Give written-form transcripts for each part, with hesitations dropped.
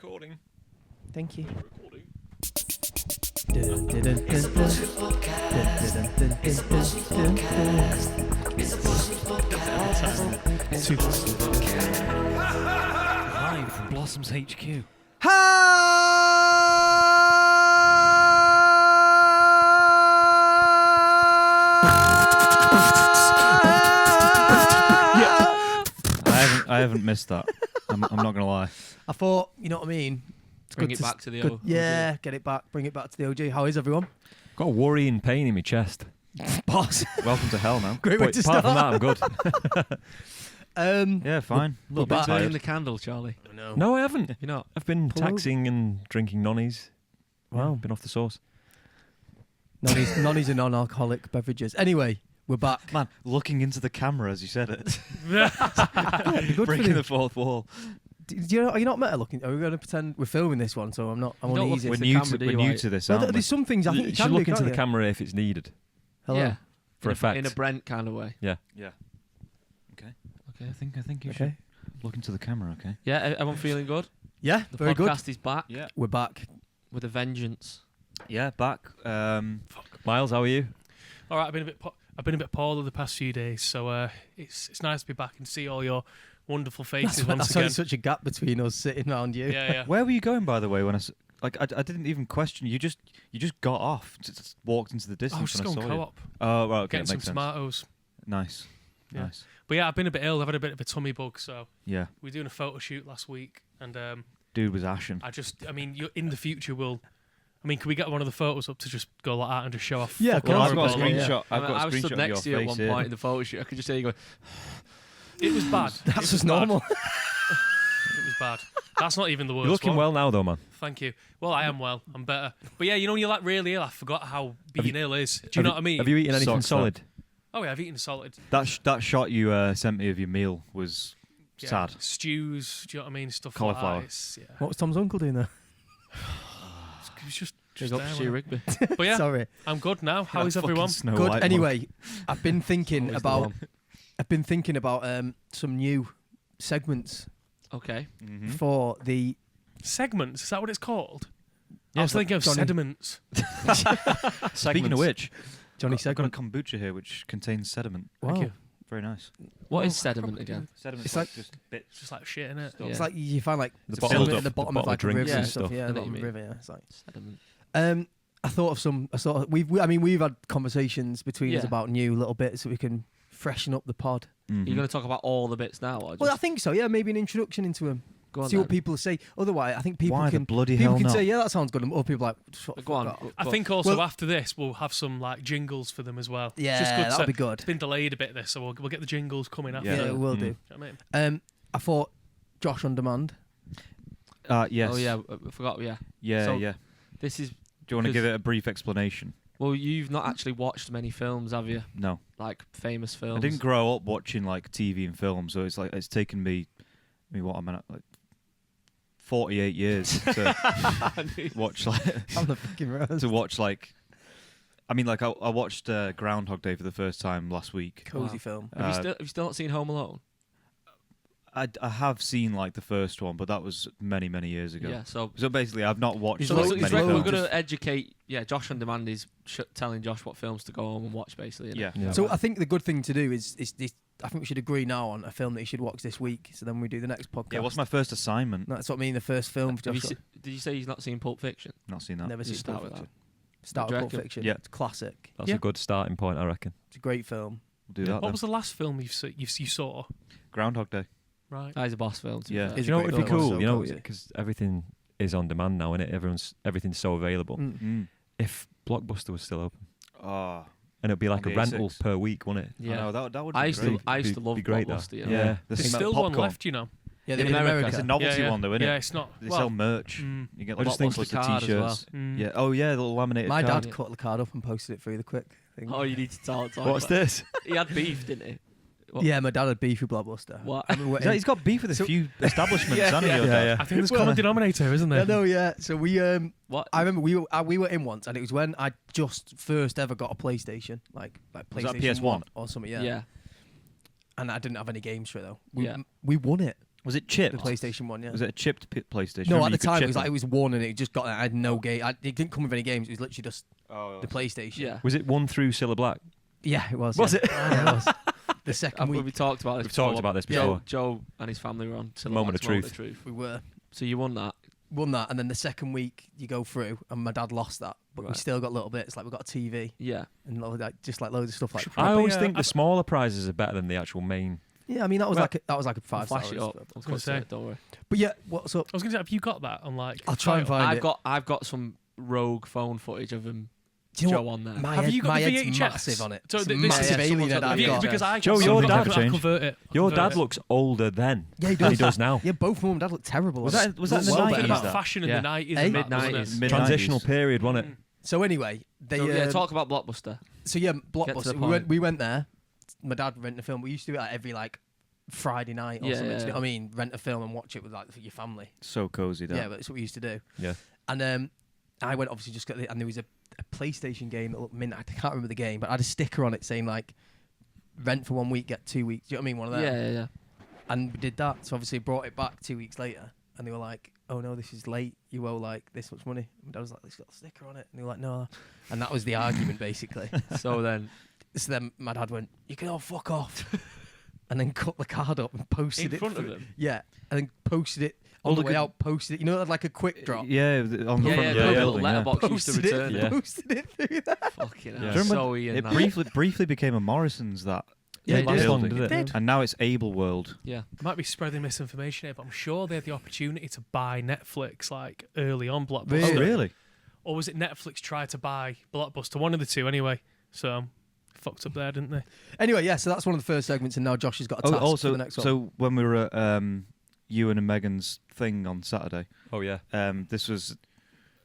recording. Thank you. Recording. Live from Blossoms HQ. I haven't missed that. I'm not going to lie. I thought, you know what I mean? It's Bring good it back to the good, OG. Yeah, get it back. Bring it back to the OG. How is everyone? Got a worrying pain in my chest. Boss. Welcome to hell, man. Great way But to apart start. from that, I'm good. Yeah, fine. A little bit back. Burning tired. the candle, Charlie. No. No, I haven't. You're not. I've been Pull over. taxing and drinking nonnies. Wow. Been off the sauce. Nonnies are non-alcoholic beverages. Anyway, we're back. Man, looking into the camera as you said it. Good for Breaking you. the fourth wall. Are you not meta looking? Are we going to pretend we're filming this one? So I'm Don't uneasy. look We're the new, camera, do you, we're new like? to this, Well, aren't we? there's some things I think you should can look do, into the can't you? camera if it's needed. Hello. Yeah. For in effect. In a Brent kind of way. Yeah. Okay, I think you Okay. should look into the camera, okay? Yeah, everyone feeling good? Yeah, The very good. podcast is back Yeah. We're back. with a vengeance. Yeah, back. Miles, how are you? All right, I've been a bit poorly the past few days, so it's nice to be back and see all your wonderful faces once That's again. only such a gap between us sitting around you. Yeah. Where were you going, by the way? When I didn't even question you. Just got off, just walked into the distance. I was just and going I saw you. co-op, Oh, right, okay, getting some makes sense. tomatoes. Nice, Yeah. nice. But yeah, I've been a bit ill. I've had a bit of a tummy bug, so Yeah, we were doing a photo shoot last week, and dude was ashen. you in the future will. Can we get one of the photos up to just go like that and just show off? Yeah, fucking Well, I've got a horrible? yeah. screenshot. I've got I a was screenshot stood of next to your you at face one here. point in the photo shoot. I could just hear you going, It was bad. It That's was just bad. normal. It was bad. That's not even the worst. You're looking one. well now, though, man. Thank you. Well, I am well. I'm better. But yeah, when you're like really ill, I forgot how being ill is. Do you know what I mean? Have you eaten anything Socks, solid? Oh yeah, I've eaten solid. That shot you sent me of your meal was Yeah. sad. Stews, do you know what I mean? Stuff Cauliflower. like that. It's, yeah. What was Tom's uncle doing there? It was just big up there, Stu wasn't Rigby. it? But yeah, Sorry. I'm good now. How That is fucking everyone? Snow Good. White Anyway, I've been thinking Always the about. one. I've been thinking about some new segments Okay. mug. Mhm. for the. Segments, is that what it's called? Yeah, I was thinking of Johnny. sediments. Speaking of which, Johnny I've got a segment. kombucha here which contains sediment. Wow. you. Very nice. What Well, is sediment probably again? Sediment. It's like- just bits. It's just like shit, innit? Yeah. It's like you find like The It's bottom filled sediment up, at the bottom the of like a drinks river and and stuff. stuff. Yeah, I know bottom what of you a river. Yeah, it's like. Sediment. I thought of we've had conversations between us Yeah. about new little bits so we can freshen up the pod. Are you Mhm. going to talk about all the bits now? Or just Well, I think so. Yeah, maybe an introduction into them. go on See what then. people say. Otherwise, I think people Why the can bloody people hell can not? say, yeah, that sounds good, and other people are like, shut the Go on. fuck off. I think also Well- after this we'll have some like jingles for them as well. Yeah, it's just good that'll to, be good. It's been delayed a bit this, so we'll get the jingles coming after. Yeah, Yeah. Do it will Mm. do. you know what I mean? I thought Josh on Demand. Yes. Oh, yeah. I forgot. Yeah. Yeah, So- yeah. This is. Do you want to 'cause- give it a brief explanation? Well, you've not actually watched many films, have you? No. Like famous films. I didn't grow up watching like TV and film, so it's taken me. What I'm at, like 48 years to watch like On the fucking road. to watch like. I mean, like I watched Groundhog Day for the first time last week. Cozy Wow. film. Have you still not seen Home Alone? I have seen like the first one, but that was many years ago. Yeah. So. So basically, I've not watched He's So loads- many he's we're loads. films. going to educate. Yeah, Josh on Demand is telling Josh what films to go home and watch, basically. Isn't Yeah. it? Yeah. So I think the good thing to do is this. I think we should agree now on a film that you should watch this week. So then we do the next podcast. Yeah, what's my first assignment? That's what I mean. The first film. Have you Josh did you say he's not seen Pulp Fiction? Not seen that. never Just seen start Pulp with Fiction. that. Start Do you with Pulp reckon? Fiction. Yeah. It's classic. That's Yeah. a good starting point, I reckon. It's a great film. We'll do that. What then. was the last film you saw? Groundhog Day? Right. That is a boss film. To be Yeah. fair. It's You know a what great would be film. cool? So You know, cozy. because everything is on demand now, innit? Everything's so available. Mm. If Blockbuster was still open, Oh, and it'd be like On a the rental A6. per week, wouldn't it? I Yeah. know, that would be I used great. to. I used to Be- love be great, Blockbuster. that. You know? Yeah. The There's thing about still one popcorn. left, you know. Yeah, In they're in America. America. It's a novelty Yeah. one, though, isn't Yeah, it? it's not. They well, sell merch. mm. You get I like just think lots of Blockbuster card as well. t-shirts. Mm. Yeah. Oh yeah, the little laminated My card. dad cut the card up and posted it through the quick thing. Oh, you need to talk. What's this? He had beef, didn't he? What? Yeah, my dad had beef with Blockbuster. What? I mean, He's got beef with a few establishments, hasn't he? yeah. your Yeah, dad? yeah. I think there's a Well, common denominator, isn't there? I know, yeah. So we, What? I remember we were in once, and it was when I just first ever got a PlayStation, like Was that PlayStation PS1? 1 or something. Yeah. Yeah. And I didn't have any games for it though. Yeah. We won it. Was it chipped? The PlayStation 1, yeah. Was it a chipped PlayStation? No, Remember at the you could time chip it was like them? it was one and it just got. I had no game. It didn't come with any games. It was literally just Oh, the PlayStation. Yeah. Was it one through Cilla Black? Yeah, it was. Was yeah. it? Yeah, it was. The second We week talked about this. We've talked before. about this Yeah. before. Joe and his family were on Cilla Moment Black's of truth. we were So you won that. won that, and then the second week you go through, and my dad lost that, but we Right. still got little bits. Like we got a TV Yeah. and just like loads of stuff like. Should I Probably, always think I- the smaller prizes are better than the actual main. Yeah, I mean that was Well, like a I'll 5 flash stars. it up. was gonna say. Don't worry. But yeah, what's up? I was going to say, have you got that on like? I'll try and file? find it. I've got some rogue phone footage of him. Do you know Joe what? on there. My Have head, you got my the head's VHS? massive on it. So It's a this is- massive yeah, alien someone's head got I've the Yeah, got. because I Joe, got your something, dad- I'll changed. convert it. Your Convert dad it. looks older then Yeah, he than he does. does now. Yeah, both mum and dad look terrible. Was that in the Well, Something better. about that? fashion in Yeah. the 90s. Eh? and that, wasn't Mid-nineties. it? Mid- Transitional 90s. period, wasn't it? So anyway, they So, talk about Blockbuster. So yeah, Get to Blockbuster. the We point. went there. My dad rented a film. We used to do it like every like Friday night or Yeah, something. yeah, Do you know yeah. what I mean? Rent a film and watch it with like your family. So cozy, that. Yeah, but that's what we used to do. Yeah. And I went obviously just got and there was a PlayStation game that looked mint. I can't remember the game, but I had a sticker on it saying like rent for 1 week, get 2 weeks. Do you know what I mean? One of them. Yeah. And we did that. So obviously brought it back 2 weeks later, and they were like, "Oh no, this is late. You owe like this much money." And my dad was like, "It's got a sticker on it," and they were like, "No." And that was the argument basically. So then, So then my dad went, "You can all fuck off," and then cut the card up and posted in it front of through- him. Yeah, and then posted it on Oh, the look way at- out. Posted it. You know, like a quick drop. Yeah, on the Yeah, front yeah, of the the yeah. little building. Yeah. letterbox used to Posted it. return. Yeah. Posted it through that. Fucking hell. Yeah. Do you remember So Ian, It that. briefly became a Morrison's that. Yeah, it it did. did. Long, building. did it? Did. And now it's Able World. Yeah. I might be spreading misinformation here, but I'm sure they had the opportunity to buy Netflix like early on Blockbuster. Really? Oh, really? Or was it Netflix tried to buy Blockbuster? One of the two, anyway. So fucked up there, didn't they? Anyway, yeah. So that's one of the first segments, and now Josh has got a task for Also, the next one. so when we were at Ewan and Megan's thing on Saturday, Oh yeah. this was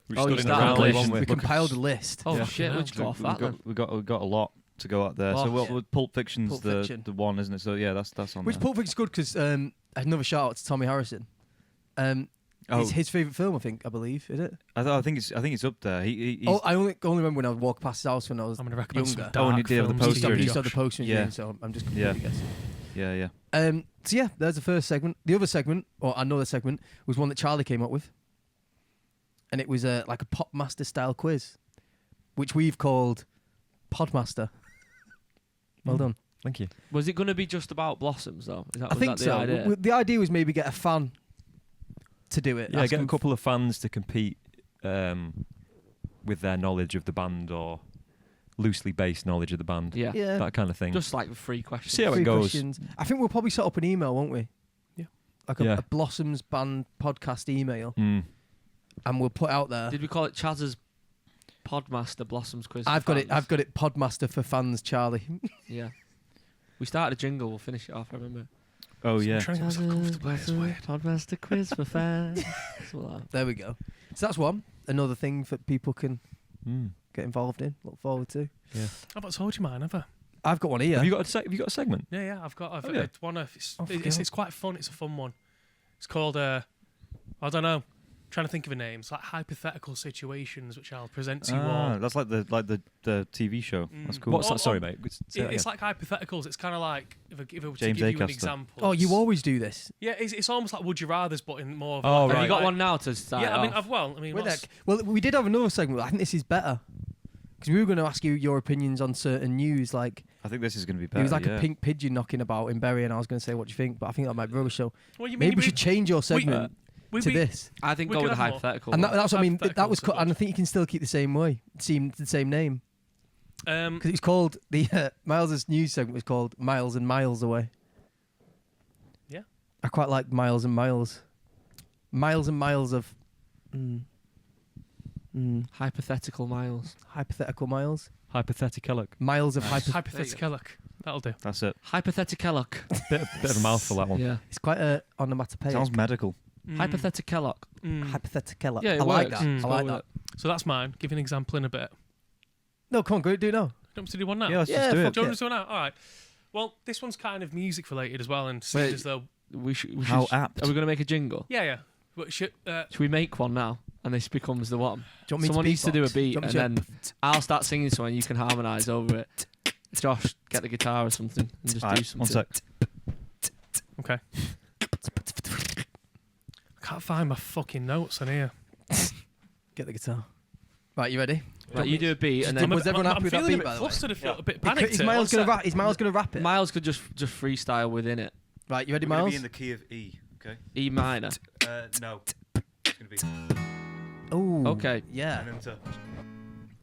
We Oh, stood you in a started round, with- wasn't we we? compiled a list. Oh Yeah. shit, we'll just go off that then. we got a lot to go out there. Oh, So well, yeah. Pulp Fiction's Pulp the Fiction. the one, isn't it? So yeah, that's on Which there. Pulp Fiction's good because another shout out to Tommy Harrison. Oh. It's his favourite film, I believe, is it? I think it's up there. He's, Oh, I only remember when I would walk past his house when I was I'm going to recommend younger. some dark Oh, and you did have the films to poster you, in You Josh. saw the poster in Yeah. June, so I'm just completely guessing. yeah. So yeah, there's the first segment. The other segment, or another segment, was one that Charlie came up with, and it was like a Podmaster style quiz, which we've called Podmaster. Well done. Thank you. Was it going to be just about Blossoms though? I Was think that the so. idea? The idea was maybe get a fan to do it. Yeah, Ask get a them- couple of fans to compete with their knowledge of the band or loosely based knowledge of the band. Yeah. Yeah. That kind of thing. Just like 3 questions. See how it Three goes. questions. I think we'll probably set up an email, won't we? Yeah. Like Yeah. a Blossoms band podcast email, Mm. and we'll put out there. Did we call it Chaz's Podmaster Blossoms quiz? I've for got it. fans? I've got it. Podmaster for fans, Charlie. Yeah. We started a jingle. We'll finish it off. I remember. Oh I'm yeah. trying to get myself comfortable. It's weird. Podmaster quiz for fans. Something like that. There we go. So that's one. Another thing that people can Mm. get involved in. Look forward to. I've not told you mine, have I? I've got one here. Have you got a segment? Yeah. I've got Oh, yeah. one. It's fucking hell. quite fun. It's a fun one. It's called I don't know. Trying to think of a name. It's like hypothetical situations, which I'll present to you all. That's like the TV show. That's cool. What's Oh, that? Sorry, oh, mate. Say that It's again. like hypotheticals. It's kind of like if I were to James give you an Acaster. example. Oh, you always do this. Yeah, it's almost like would you rather's, but in more. Of Oh, like, right. Have you got like- one now to start? Yeah, it I mean, off? what's- Well, we did have another segment. But I think this is better because we were going to ask you your opinions on certain news. Like I think this is going to be better. it was like yeah. a pink pigeon knocking about in Bury, and I was going to say what do you think, but I think that might be rubbish. So Well, you mean maybe we should change your segment to this. I think we go could with the have more. hypothetical. And one. that's what I mean. That was, Hypotheticals are and I good. think you can still keep the same way, the same name, Um, because it's called the Miles's news segment was called Miles and Miles Away. Yeah. I quite like Miles and Miles and Miles of Hypothetical miles. hypothetical miles, HypothetiKellock. miles of Nice. HypothetiKellock. That'll do. That's it. HypothetiKellock. Bit of a mouthful, that one. Yeah. It's quite a onomatopoeic. Sounds medical. HypothetiKellock. hypothetical. Yeah, it I like works. that. Mm. I like Go that. So that's mine. Give you an example in a bit. No, come on, go do it now. Do you want me to do one now? Yeah, let's Yeah, just do fuck it. Do you want me to do one now? All right. Well, this one's kind of music related as well, and seems Wait. as though We should. How apt. Are we going to make a jingle? yeah. But Should we make one now? And this becomes the one. Do you want me Someone to needs to do a beatbox? beat, Do you and want me then I'll start singing something, and you can harmonise over it. Josh, get the guitar or something, and just do Alright, something. one sec. okay. can't find my fucking notes on here. Get the guitar. Right, you ready? Right, you do a beat, and then Was everyone happy I'm with that feeling beat, a by bit the way? flustered. I feel a bit Is panicked. Miles going to rap? Is Miles going to rap it? Miles could just freestyle within it. Right, you ready, We're gonna Miles? be in the key of E. Okay. E minor. No. It's gonna be. Oh, Okay. yeah. And then to.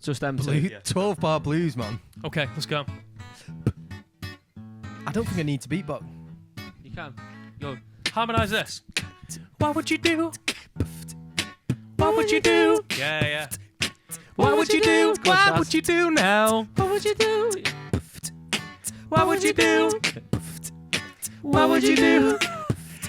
Just empty. Blue, Yeah. 12-bar blues, man. Okay, let's go. I don't think I need to beatbox. You can. Go. Harmonise this. What would you do? What would you do? Yeah, yeah. What would you do? Go on, What Chaz. would you do now? What would you do? What would you do? What would you do?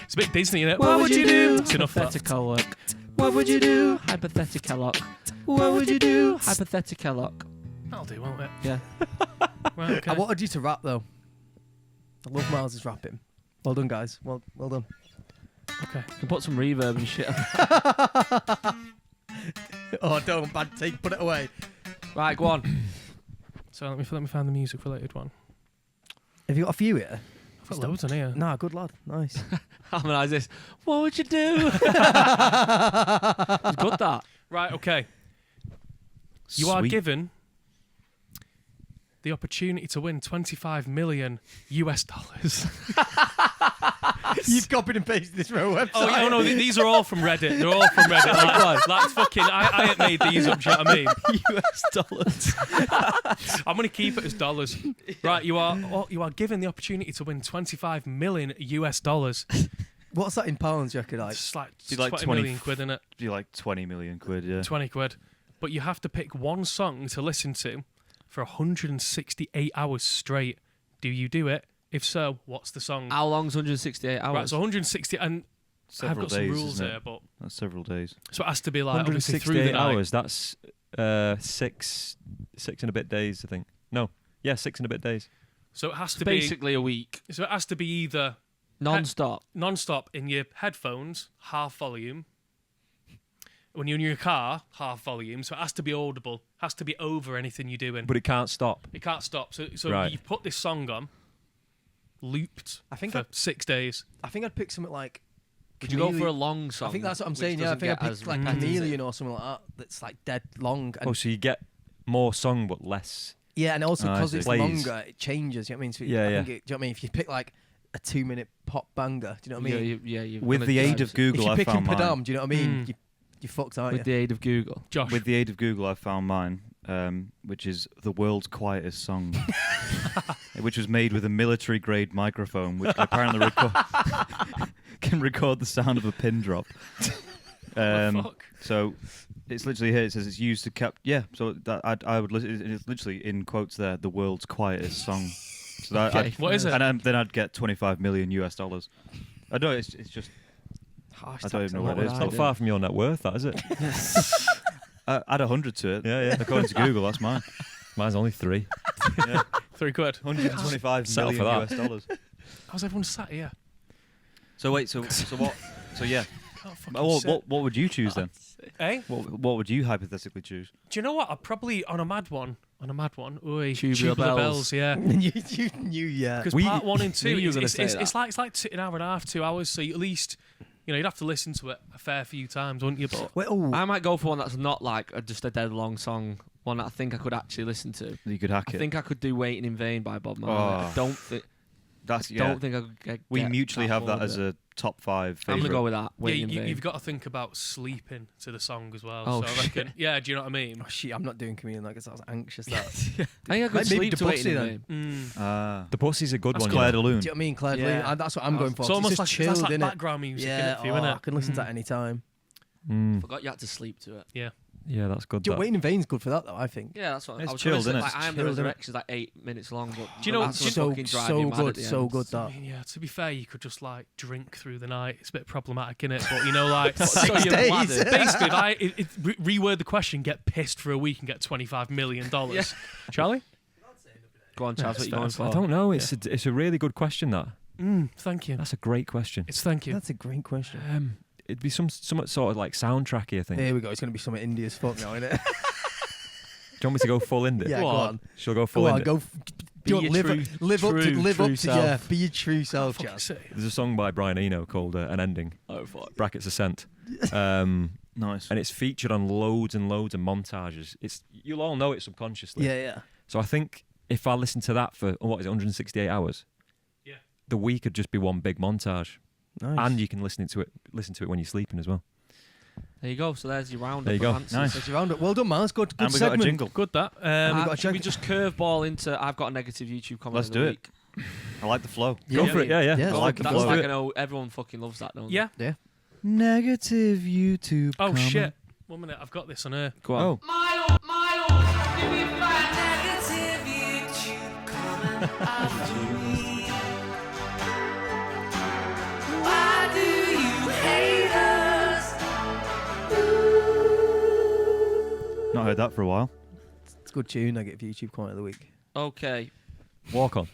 It's a bit Disney, innit? What would you do? It's enough for that. HypothetiKellock. What would you do? HypothetiKellock. What would you do? HypothetiKellock. That'll do, won't it? Yeah. Right, okay. I wanted you to rap, though. I love Miles' rapping. Well done, guys. Well done. Okay. You can put some reverb and shit. Oh, don't. Bad take. Put it away. Right, go on. So let me find the music related one. Have you got a few here? I've got loads on here. Nah, good lad. Nice. Harmonise this. What would you do? It's good, that. Right, okay. You are Sweet. given the opportunity to win $25 million. You've copied and pasted this from our website. Oh, yeah, no, these are all from Reddit. They're all from Reddit. Like fucking, I ain't made these up, do you know what I mean? US dollars. I'm going to keep it as dollars. Right, you are given the opportunity to win $25 million. What's that in pounds, you reckon? Like, It's like Be like 20 million quid, innit? Be like 20 million quid. Yeah. 20 quid. But you have to pick one song to listen to for 168 hours straight. Do you do it? If so, what's the song? How long's 168 hours? Right, so 160, and Several I've got days, some rules isn't it? here, but That's several days. so it has to be like obviously through the 168 night. hours. That's six and a bit days, I think. No, yeah, 6 and a bit days. So it has It's to basically a week. be. So it has to be either Non-stop. non-stop in your headphones, half volume. When you're in your car, half volume. So it has to be audible. Has to be over anything you're doing. But it can't stop. It can't stop. So Right. you put this song on, looped I think for 6 days. I think I'd pick something like. Would you go for a Chameleon- long song? I think that's what I'm which saying. Yeah, I doesn't think get I'd as pick like repetitive? Chameleon or something like that. That's like dead long. And Oh, so you get more song but less. yeah, and also Oh, I because see. it's Plays. longer, it changes. You know what I mean? So Yeah, I yeah. think do you know what I mean? If you pick like a 2-minute pop banger, do you know what I mean? you're With gonna the aid drive of it. Google, If you're I picking found mine. Padam, do you know what I mean? Mm. You fucked, aren't With you? the aid of Google. Josh. With the aid of Google, I found mine, which is the world's quietest song, which was made with a military-grade microphone, which can apparently can record the sound of a pin drop. What the fuck? So it's literally here. It says it's used to cap. Yeah. So that I would listen. It's literally in quotes there. The world's quietest song. So that Okay. What is it? And then I'd get $25 million. I don't know. It's just. Harsh I don't tax even know on what it that is. It's not far from your net worth, that is it? Add 100 to it. Yeah, yeah. According to Google, that's mine. Mine's only 3. Yeah. 3 quid. 125 Settle million for US that. dollars. How's everyone sat here? So wait. So what? So yeah. Can't fucking Oh, sit. what would you choose then? Eh? What would you hypothetically choose? Do you know what? I'd probably on a mad one. Oi, Tubular Bells. yeah. you knew, yeah. Because We- part 1 and 2, knew you were gonna it's say that. like an hour and a half, 2 hours. So you at least, you'd have to listen to it a fair few times, wouldn't you? But Wait, oh, I might go for one that's not like just a dead long song. One that I think I could actually listen to. You could hack I it. think I could do "Waiting in Vain" by Bob Marley. Oh. I don't think. That's Don't think I could get. We get mutually have that forward as with it. a top 5 I'm favorite. gonna go with that. yeah, Waiting in Vain. you've got to think about sleeping to the song as well. Oh, so I reckon, yeah, do you know what I mean? oh shit, I'm not doing comedian like I was anxious. That. I think I could Like maybe sleep to Debussy "Waiting in then. Vain." Mm. The Pussy's a good That's one. Claire you de know. Lune. Do you know what I mean, Claire? Yeah. That's what I'm going for. It's almost like chilled, that's like innit? background music, Yeah, innit, for you, oh, I innit? can listen to that any time. Mm. Forgot you had to sleep to it. Yeah, that's good. that. Waiting in Vain's good for that, though. I think. Yeah, that's what It's I was chilled, gonna say, innit? like, I am the Chilled, innit? Resurrection's like 8 minutes long, but Do you know- that's do you- gonna fucking drive so you mad good, at the so end. good I that. mean, yeah, to be fair, you could just like drink through the night. It's a bit problematic, innit? But you know, like, So you're days. bladdered. basically, if I reword the question, get pissed for a week and get $25 million. Yeah. Charlie? Go on, Chaz, what you going for? I don't know. It's a really good question. That. Thank you. That's a great question. It's thank you. That's a great question. It'd be some sort of like soundtracky, I think. Here we go. It's going to be something indie as fuck now, isn't it? Do you want me to go full indie? yeah, Go go on. on. She'll go full Go on, indie. go. Be your live true- live up true to yeah. self. Be your true self, Fuck's Jazz. sake. There's a song by Brian Eno called An Ending, Oh, fuck. brackets Ascent. Nice. And it's featured on loads and loads of montages. You'll all know it subconsciously. Yeah. So I think if I listen to that for 168 hours, Yeah. the week could just be one big montage, Nice. and you can listen to it when you're sleeping as well. There you go. So there's your round. There you go. Nice. That's your roundup. Well done, man. That's good. Good And we got a segment. jingle. Good that. we got a Should we check- just curveball into? I've got a negative YouTube comment. Let's of the do week. I like the flow. Go for it. Yeah. Yeah. I like the That's flow. like I know everyone fucking loves that, don't they? Yeah. Negative YouTube. Oh comment. shit. 1 minute. I've got this on here. Go on. Oh. Negative YouTube comment after me. Why do you hate us? Not heard that for a while. It's a good tune. I get YouTube comment of the week. Okay. Walk on.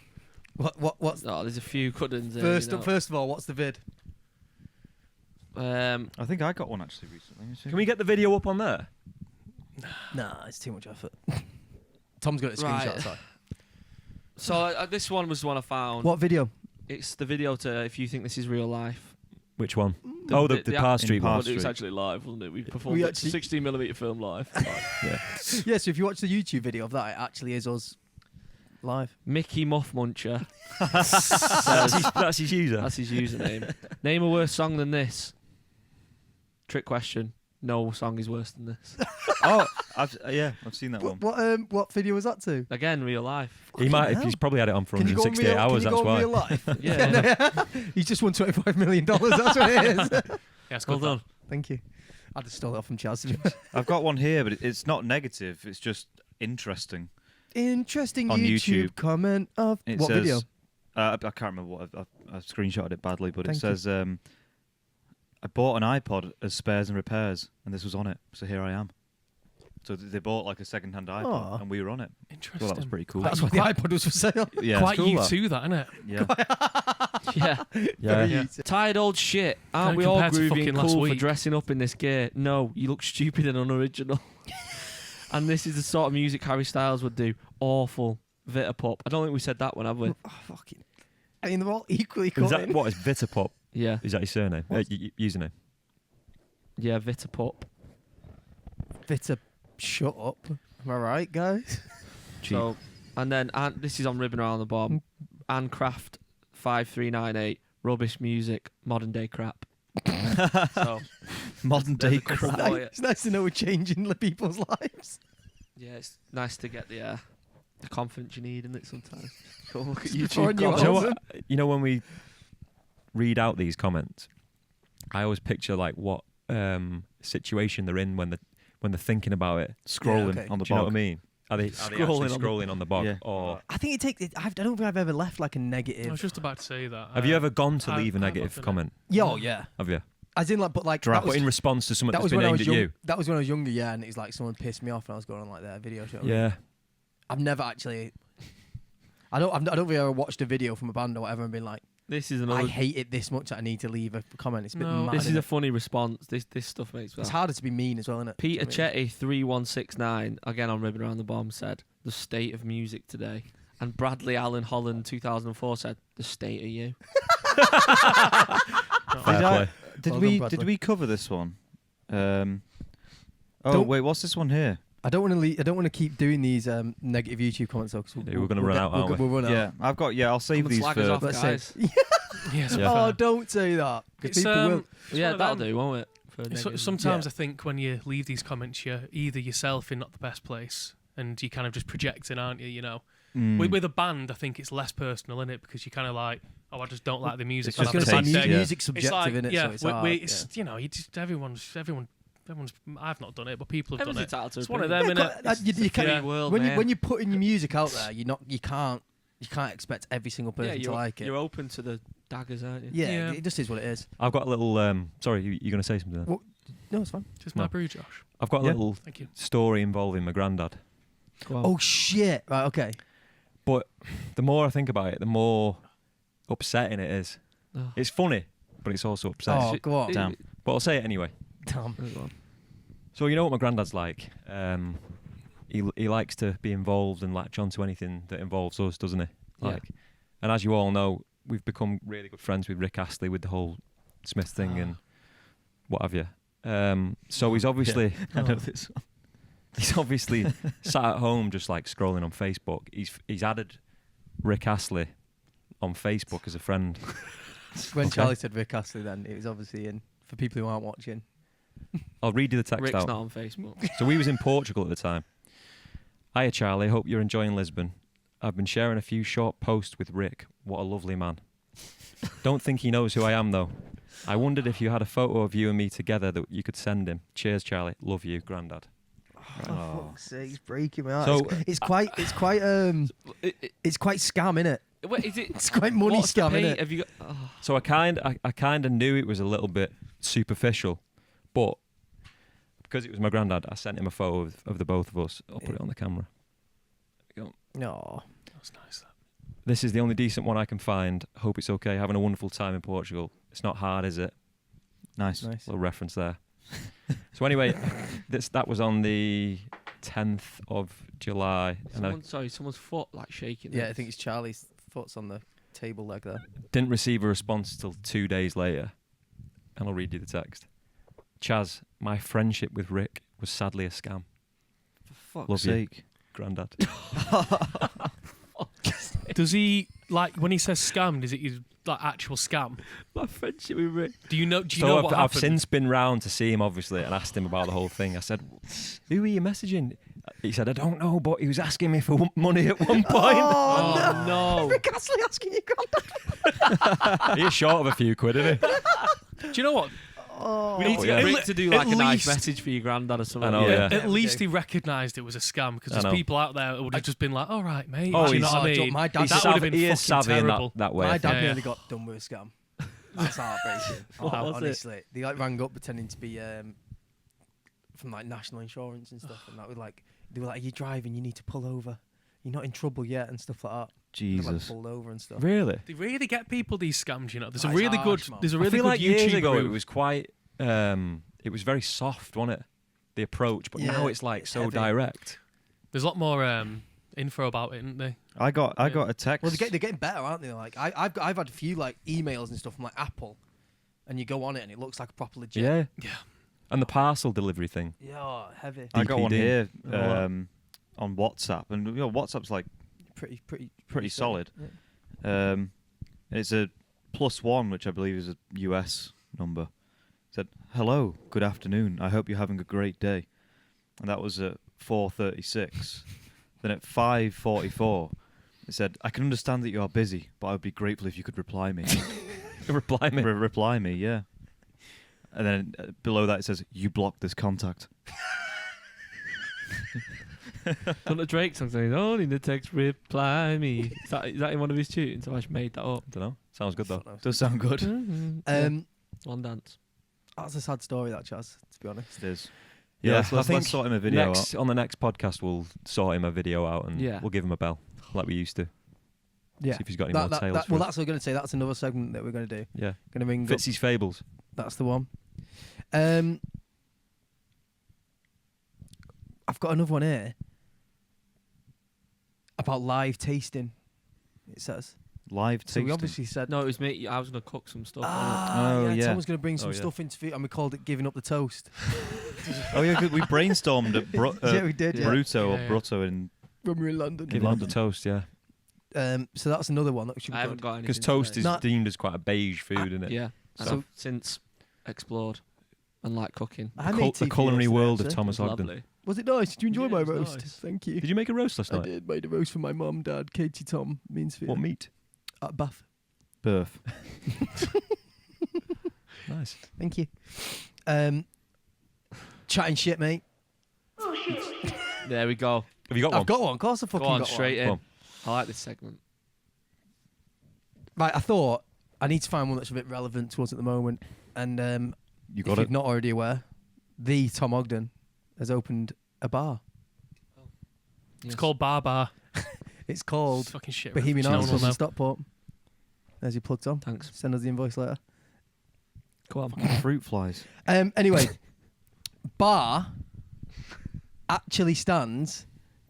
What's Oh, there's a few couldn't. first of all? What's the vid? I think I got one actually recently. Can we get the video up on there? Nah, it's too much effort. Tom's got a screenshot. Right. Sorry. So this one was the one I found. What video? It's the video to if you think this is real life. Which one? The- The the- Par Street Par one. But it was Street. actually live, wasn't it? We performed We it actually- 16mm film live. Yeah. Yeah. So if you watch the YouTube video of that, it actually is us live. Mickey Muff Muncher. That's his user. That's his username. Name a worse song than this. Trick question. No song is worse than this. Oh, I've seen that one. What video was that to? Again, real life. He might. hell. He's probably had it on for Can you go on 168 real, hours. can you That's go on why. real life? Yeah. He's just won $25 million. That's what it is. Yeah, it's Well good. done. Thank you. I just stole it off from Chaz. I've got one here, but it's not negative. It's just interesting. Interesting On YouTube, YouTube. comment of It what says, video? I can't remember what I've screenshotted it badly, but Thank it says I bought an iPod as spares and repairs, and this was on it. So here I am. So they bought like a second-hand iPod, Aw. and we were on it. Interesting. Well, that was pretty cool. That's why the iPod was for sale. Yeah, Quite it's cool, you that. too, that, isn't it? Yeah. Yeah. Yeah. Yeah. Tired old shit. Aren't Kinda we all compared to groovy fucking and last cool for week. dressing up in this gear? No, you look stupid and unoriginal. And this is the sort of music Harry Styles would do. Awful. Vita Pop. I don't think we said that one, have we? Oh, fucking. I mean, they're all equally Is cool. that what is Vitapop? Yeah. Is that his surname? Username? Yeah, Vita Pop. Vita, shut up. Am I right, guys? So, and then this is on Ribbon Around the Bomb. Anne Craft 5398. Rubbish music. Modern day crap. So, Modern day crap. crap. Oh, yeah. It's nice to know we're changing the people's lives. Yeah, it's nice to get the confidence you need in it sometimes. Go look at Before I YouTube knew comments. Do you know Awesome. what? You know when we read out these comments, I always picture like what situation they're in when they're thinking about it. Scrolling okay. on the Do you know what I bog. mean? Are they Scrolling actually on the- scrolling on the bog? Yeah. Or I think it takes. I don't think I've ever left like a I negative. was just about to say that. have you ever gone to I- leave a I've negative often- comment? Yeah, oh yeah. Have you? As in, like, but like Draft. that was, But in response to something that that's was been when I aimed was at young. you? That was when I was younger, yeah. And it's like someone pissed me off, and I was going on like their video show. Yeah. I've never actually. I don't think I've ever watched a video from a band or whatever and been like, This is I another. hate it this much that I need to leave a comment. It's a bit No. mad. This is innit? a funny response. This stuff makes me It's laugh. harder to be mean as well, isn't it? Peter Chetty 3169 again on Ribbon Around the Bomb said the state of music today, and Bradley Allen Holland 2004 said the state of you. Fair play. Did Well we done, did Bradley. we cover this one? Don't- Wait, what's this one here? I don't want to. I don't want to keep doing these negative YouTube comments though. 'Cause Yeah, we're gonna run out, aren't we? We'll run out. Yeah, I've got. Yeah, I'll save Come and these slag for. us off, Let's guys. say- Yes, Yeah. Oh, don't say that. 'Cause It's, people will. one Yeah, of that'll them. do, won't it? For negative. Sometimes Yeah. I think when you leave these comments, you're either yourself in not the best place, and you kind of just projecting, aren't you? You know, Mm. with a band, I think it's less personal in it because you kind of like, oh, I just don't like the music. It's I was I'll going to have say a bad day. yeah. music's subjective, It's like, innit? yeah, So it's hard. it's you know, you just everyone's. I've not done it, but people have done Everyone's it. entitled to It's one of opinion. them, Yeah, innit? you can't- Yeah. World, when man. you're putting your music out there, you can't expect every single yeah, person to you're, like it. you're open to the daggers, aren't you? Yeah, Yeah. it just is what it is. I've got a little. Sorry, you're going to say something? Well, no, it's fine. Just my No. brew, Josh. I've got a Yeah. little Thank you. story involving my granddad. Go on. Oh shit! Right, okay. But the more I think about it, the more upsetting it is. Oh. It's funny, but it's also upsetting. Oh, go on. Damn. But I'll say it anyway. Damn. Go on. So you know what my granddad's like. he likes to be involved and latch onto anything that involves us, doesn't he? Yeah. Like, and as you all know, we've become really good friends with Rick Astley with the whole Smith thing and what have you. So he's obviously I know this. he's obviously sat at home just like scrolling on Facebook. He's added Rick Astley on Facebook as a friend. When Okay. Charlie said Rick Astley, then it was obviously in. For people who aren't watching, I'll read you the text Rick's out. not on Facebook. So we was in Portugal at the time. Hiya Charlie, hope you're enjoying Lisbon. I've been sharing a few short posts with Rick. What a lovely man. Don't think he knows who I am though. I wondered if you had a photo of you and me together that you could send him. Cheers Charlie, love you, Grandad. oh, fuck's sake, he's breaking me out. So- it's quite scam, innit? Wait, is it? It's quite money what's the scam, pay- innit? Have you got? Oh, So I kind of knew it was a little bit superficial, but because it was my granddad, I sent him a photo of the both of us. I'll put it on the camera. No. That's nice. That. This is the only decent one I can find. Hope it's okay. Having a wonderful time in Portugal. It's not hard, is it? Nice. Nice. Little reference there. So anyway, that was on the 10th of July, and I someone's foot like shaking. Yeah, I think it's Charlie's foot's on the table leg there. didn't receive a response till 2 days later. And I'll read you the text. Chaz, my friendship with Rick was sadly a scam. For fuck's Love you, Sake. Grandad. Does he like when he says scammed? Is it his like actual scam? My friendship with Rick. Do you know? Do you So know I've, what I've happened? since been round to see him, obviously, and asked him about the whole thing. I said, "Who are you messaging?" He said, "I don't know, but he was asking me for money at one point." Oh no! Rick Astley asking you, Grandad. He's short of a few quid, isn't he? Do you know what? Oh, We need to yeah. get Rick to do like at a nice least- message for your granddad or something. I know, yeah. At Yeah, we least do. he recognised it was a scam because I there's know. people out there who would have just been like, "All right, mate." Oh, do you know he's- what I Oh, mean? my dad- He's that would have been he is fucking savvy in terrible. that way. my I dad think. Yeah, nearly got done with a scam. That's heartbreaking. What was it? Honestly, they like rang up pretending to be from like national insurance and stuff, and that was like they were like, "Are you driving? You need to pull over. You're not in trouble yet," and stuff like that. They, like, Jesus. pulled over and stuff. Really? They really get people these scams, you know. There's a Oh, it's really harsh, good. man. There's a I really feel good like YouTube years ago group. it was quite. It was very soft, wasn't it? The approach, but now Yeah, it's like it's so heavy. direct. There's a lot more info about it, isn't there? I got a text. Well, they're getting better, aren't they? Like I've had a few like emails and stuff from like Apple, and you go on it and it looks like a proper legit. Yeah. Yeah. And the parcel delivery thing. Yeah, heavy. I got one DPD. here Oh, wow. on WhatsApp, and WhatsApp's like Pretty solid. Yeah. It's a +1, which I believe is a US number. It said, "Hello, good afternoon. I hope you're having a great day." And that was at 4:36. Then at 5:44, it said, "I can understand that you are busy, but I would be grateful if you could reply me." Reply me. Reply me, yeah. And then below that it says, "You blocked this contact." One of Drake's songs saying, "Oh, in the text, reply me." Is that in one of his tunes? I just made that up. Don't know. Sounds good though. Does sound good. One dance. That's a sad story, that Chaz. To be honest. It is. Yeah, Yeah, I let's think sort him a video next, out. on the next podcast, we'll sort him a video out and Yeah. we'll give him a bell like we used to. Yeah. See if he's got any more tales. Well, for us. that's what we're going to say. That's another segment that we're going to do. Yeah. Going to ring up. Fitzy's Fables. That's the one. I've got another one here about live tasting. It says. Live So we tasting. obviously said. No, it was me. I was gonna cook some stuff. Oh, yeah. Someone's going to bring some Oh, yeah. stuff into and we called it giving up the toast. Oh yeah, 'cause we brainstormed at Yeah, we did, yeah. Bruto Yeah, yeah. or Brutto in. When we were in London. Giving up the toast, yeah. So that's another one that should be I haven't good. got anything. Because toast today. is Not- deemed as quite a beige food, isn't it? Yeah. And So- I've since explored and like cooking. I The made the tea for culinary yesterday, world of actually. Thomas It was Ogden. lovely. Was it nice? Did you enjoy Yeah, my it was roast? nice. Thank you. Did you make a roast last I night? did. Made a roast for my mum, dad, Katie, Tom, Meansfield. What meat? At Bath. Birth. Nice. Thank you. Chatting shit, mate. There we go. Have you got one? I've got one. Of course I Go fucking on, got straight one. Go in. on. I like this segment. Right, I thought I need to find one that's a bit relevant to us at the moment. And You if got you're it. not already aware, the Tom Ogden has opened a bar. It's called Bar Bar. It's called It's fucking shit. Bohemian reference. No one Arms will in know. Stockport. There's your plug, Tom. Thanks. Send us the invoice later. Go on. Fruit flies. Anyway, bar actually stands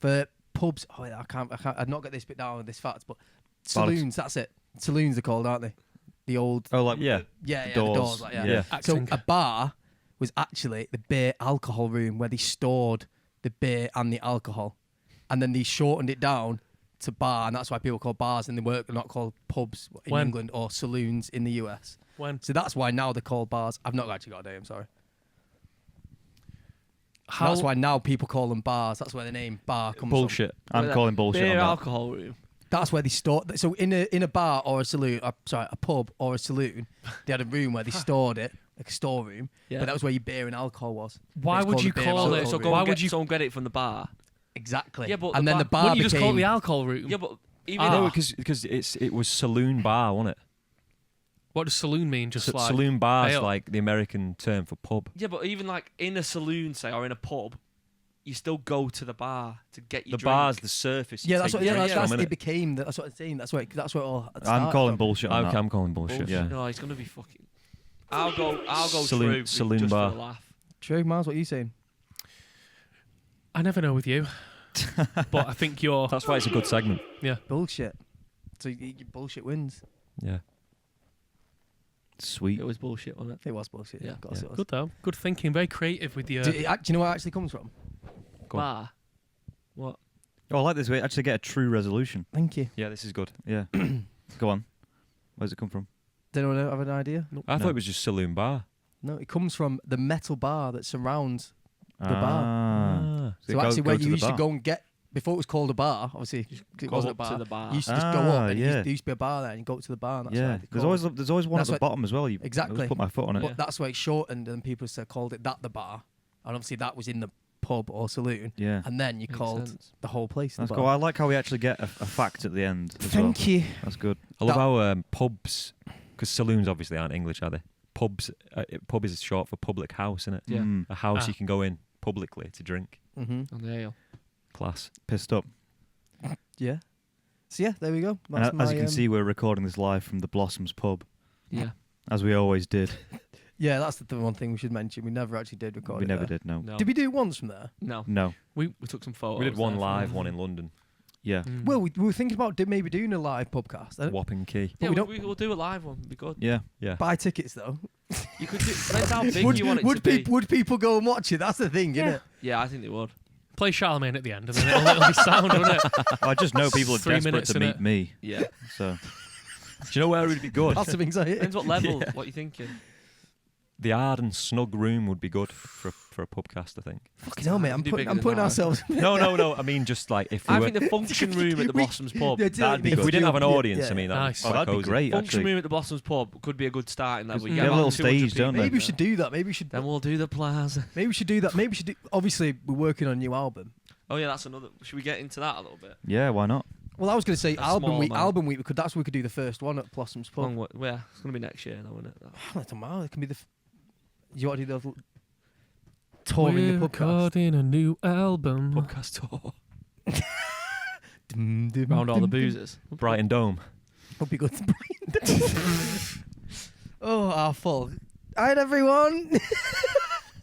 For pubs, I can't. I've not got this bit down with this fact, but saloons. That's it. Saloons they're called, aren't they? The old. Oh, like Yeah. Yeah, doors. the doors. Like, yeah. Yeah. So Acting. a bar was actually the beer alcohol room where they stored the beer and the alcohol, and then they shortened it down to bar, and that's why people call bars, and they're not called pubs in When? England or saloons in the US. When? So that's why now they're called bars. I've not actually got a name. Sorry. How? That's why now people call them bars. That's where the name bar comes Bullshit. I'm calling bullshit Beer on that. alcohol room. from. That's where they store. So in a bar or a saloon, a pub or a saloon, they had a room where they stored it, like a storeroom. Yeah. But that was where your beer and alcohol was. Why It's would called you the beer call and it- alcohol So room. go Why and would get, you- someone get it from the bar. Exactly. Yeah, but and the then the bar- bar Wouldn't you just call it became. the alcohol room? Yeah, but even Ah. No, because it was saloon bar, wasn't it? What does saloon mean? Just like Saloon bar's ale. like the American term for pub. yeah, but even like in a saloon, say, or in a pub, you still go to the bar to get your The drink. bar's the surface. you Yeah, that's take what. your Yeah, drinks that's from, it innit? became. That's what I'm saying. That's where it all. I'm started calling from. bullshit on Okay, that. I'm calling bullshit. Bullshit. Yeah. No, he's gonna be fucking. I'll go Saloon- true. saloon just bar. For a laugh. True, Miles. What are you saying? I never know with you, but I think you're. That's why it's a good segment. Bullshit. So your bullshit wins. Yeah. Sweet. It was bullshit, wasn't it? It was bullshit. Yeah. Of course it was. Good though. Good thinking. Very creative with your. Do you know where it actually comes from? Go on. Bar. What? Oh, I like this. We actually get a true resolution. Thank you. Yeah, this is good. Yeah. Go on. Where's it come from? Does anyone have an idea? I No. thought it was just saloon bar. No, it comes from the metal bar that surrounds. The bar. Ah. So go- actually, go where to you the used to bar. go and get before it was called a bar, obviously 'cause it Go wasn't a up bar. to the bar. You used to just go up, and yeah. there used to be a bar there, and you go to the bar. And that's why Yeah. they There's call always it. there's always one That's at the what- bottom as well. You Exactly. I just put my foot on it. But that's why it's shortened, and people called it that the bar, and obviously that was in the pub or saloon, Yeah. and then you Makes called sense. the whole place. That's the cool. bar. I like how we actually get a fact at the end. As Thank you. well. That's good. I love That- how pubs, because saloons obviously aren't English, are they? Pubs, pub is short for public house, isn't it? Yeah. Mm, A house Ah. you can go in publicly to drink. Mm-hmm. On the ale. Class. pissed up. Yeah. So yeah, there we go. And That's as you my, can see, we're recording this live from the Blossoms pub, Yeah. as we always did. yeah, that's the one thing we should mention. We never actually did record. we it never there. did. No. No. Did we do it once from there? No. No. We took some photos. we did one there live, from- one in London. Yeah. Mm. Well, we were thinking about maybe doing a live podcast. Wapping Key. Yeah, we don't- we'll do a live one. It'd be good. Yeah. Yeah. Buy tickets though. You could do. Depends how big would you want it to be. would people go and watch it? That's the thing, isn't it? Yeah, I think they would. Play Charlemagne at the end, and then it'll be sound, won't it? I just know people are 3 desperate minutes, to innit? meet me. Yeah. So Do you know where it would be good? Lots of anxiety. Depends what level. What you thinking? The Arden snug room would be good for a pubcast, I think. Fucking hell, mate. I'm Do putting bigger than that. ourselves. No. I mean, just like if we I were, think the function room at the Blossoms pub. Yeah, that'd be if good. If we didn't have an yeah, audience, yeah. I mean, Nice. that'd be, that'd be cozy. great. Function Actually, room at the Blossoms pub could be a good starting level. Because You they get have a about little 200 stage, don't people. they? Maybe we should do that. Maybe we should. Then we'll do the plaza. Maybe we should do that. Maybe we should do. Obviously, we're working on a new album. Oh yeah, that's another. Should we get into that a little bit? yeah. Why not? Well, I was going to say A album small week. amount. Album week. That's where we could do the first one at Blossom's Pub. Long way. Yeah, it's gonna be next year, though, isn't it? I don't know. It can be the. You want to do those touring We're the podcast? recording a new album. Pubcast tour. Round all the boozers. Brighton Dome. Would be good. Oh, our full. Alright, everyone.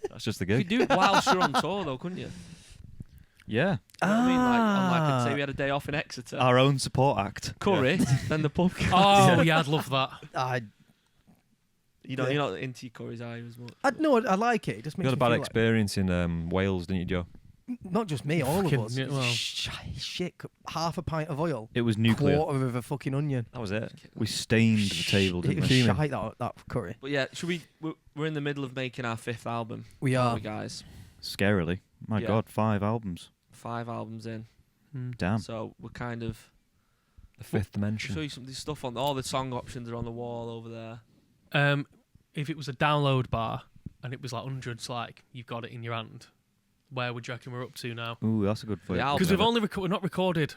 That's just the You gig. could do it whilst you're on tour, though, couldn't you? Yeah. You know what I mean? Like, on Ah. say we had a day off in Exeter. Our own support act. Curry, then the pub. Oh yeah, I'd love that. You know, you're not into your curries, are you, as much? I like it. It just You makes had a me bad feel experience in Wales, didn't you, Joe? like, not just me, all of Fucking- us. yeah, well. Shit, half a pint of oil, It was nuclear. quarter of a fucking onion. That was it. We stained the table, It didn't was we? shite, that curry. But yeah, should we? We're in the middle of making our 5th album. We aren't are. we, guys. Scarily. My Yeah. God, 5 albums. 5 albums in. Mm. Damn. So we're kind of. The fifth Show dimension. you some of this stuff on. All the song options are on the wall over there. If it was a download bar and it was like hundreds, like you've got it in your hand, where would you reckon we're up to now? Ooh, that's a good The point. album. Because we've only we've not recorded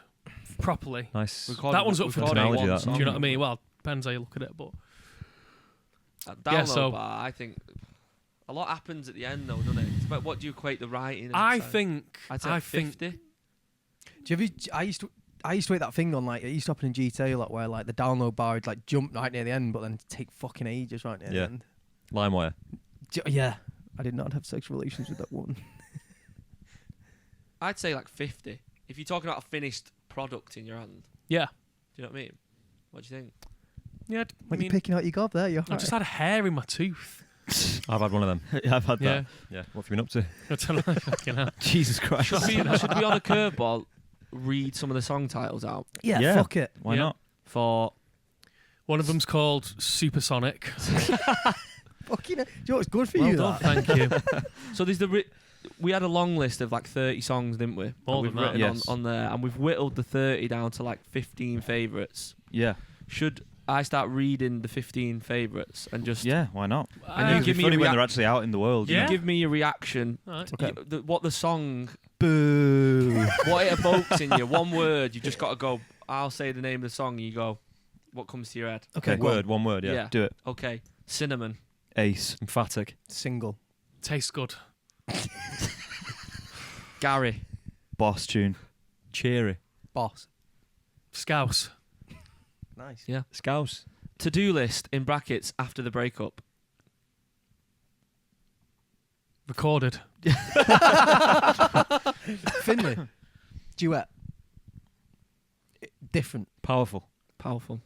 properly. Nice. Recorded- That one's up for recorded technology, one that. song. Do you know what I mean? Well, depends how you look at it, but Download Yeah, so- bar, I think a lot happens at the end, though, doesn't it? It's about what do you equate the writing? and I so- think I'd say I like think 50. Do you ever, I used to hate that thing on like it used to happen in GTA a lot where like the download bar would like jump right near the end, but then take fucking ages right near Yeah. the end. LimeWire. Yeah, I did not have sexual relations with that woman. I'd say like 50. If you're talking about a finished product in your hand, Yeah. do you know what I mean? What do you think? Yeah. What are you picking out your gob there? You're I just had a hair in my tooth. I've had one of them. Yeah, I've had Yeah. that. Yeah. What have you been up to? I don't know. Fucking hell. Jesus Christ. Should we on a curveball read some of the song titles out yeah, Yeah. fuck it. Why Yeah. not? for? One of them's called Supersonic. Fucking hell. Do you know what's good for Well you? done. That? Thank you. So there's we had a long list of like 30 songs, didn't we? More We've than that. written Yes. on there, and we've whittled the 30 down to like 15 favourites. Yeah. Should I start reading the 15 favourites and just Yeah, why not? And you It'd give be me a funny when reac- they're actually out in the world. Yeah. You know? give me your reaction? Alright. Okay. What the song, Boo. what it evokes in you? One word. You've just got to go. I'll say the name of the song, and you go. What comes to your head? Okay, go on. One word. Yeah. Do it. Okay. Cinnamon. Ace. Emphatic. Single. Tastes good. Gary. Boss tune. Cheery. Boss. Scouse. Nice. Yeah. Scouse. To-do list in brackets after the breakup. Recorded. Finley. Duet. Different. Powerful. Powerful.